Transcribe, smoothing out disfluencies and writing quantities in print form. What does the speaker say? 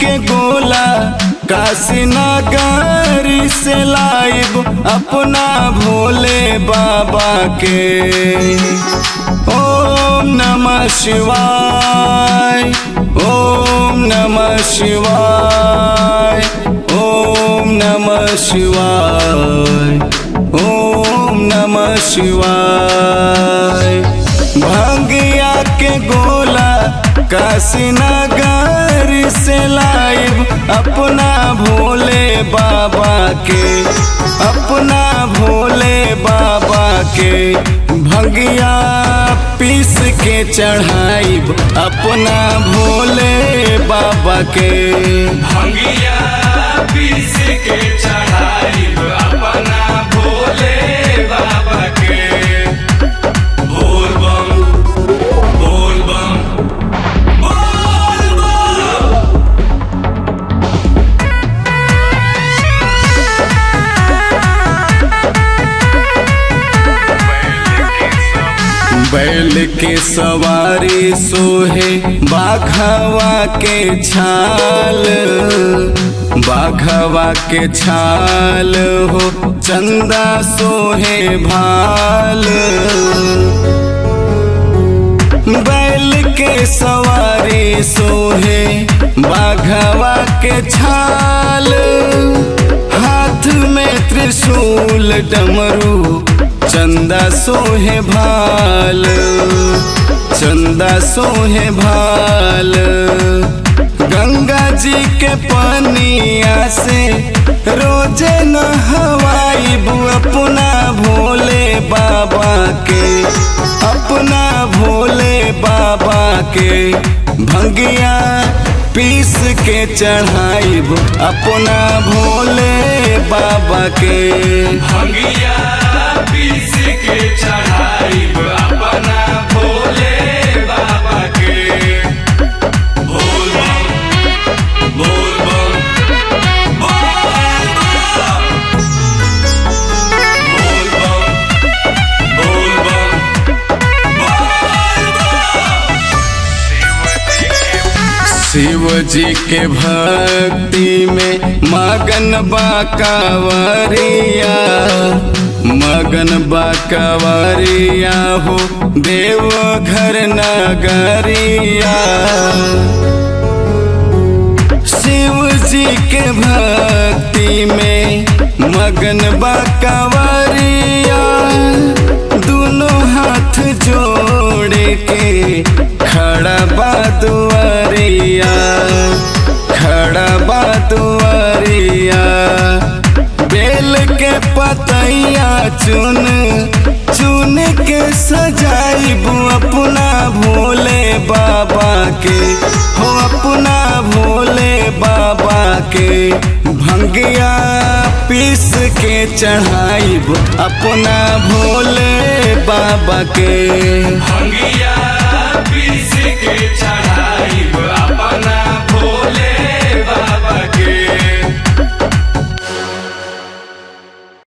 के गोला काशी नगर से लाइब अपना भोले बाबा के। ओम नमः शिवाय, ओम नमः शिवाय, ओम नमः शिवाय, ओम नमः शिवाय। भांगिया के गोला काशी नगर से लाइब अपना भोले बाबा के, अपना भोले बाबा के। भंगिया पीस के चढ़ाइब अपना भोले बाबा के। भंगिया पीस के चढ़ाइब अपना भोले बाबा के। बोल बम बोल बम बोल बम। बैल के सवारी सोहे बाघवा के छाल, बाघवा के छाल हो चंदा सोहे भाल। बैल के सवारी सोहे बाघवा के छाल, हाथ में त्रिशूल डमरू चंदा सोहे भाल, चंदा सोहे भाल। गंगा जी के पनिया से रोजे नहवाइब अपना भोले बाबा के, अपना भोले बाबा के। भंगिया पीस के चढ़ाइब अपना भोले बाबा के। भंगिया पीस के चढ़ाइब अपना भोले बाबा के। बोल बम बोल बम बोल बम बोल बम बोल बम। शिव जी के भक्ति में मगन बा कांवरिया, मगन बा कांवरिया हो देवघर नगरिया। शिव जी के भक्ति में मगन बा कांवरिया, दोनों हाथ जोड़ के खड़ा बा दुआरिया, खड़ा बा दुआरिया। बेल के पतैया चुन चुन के सजाइब अपना भोले बाबा के, हो अपना भोले बाबा के। भंगिया पीस के चढ़ाइब अपना भोले बाबा के। भंगिया पीस के चढ़ाइब अपना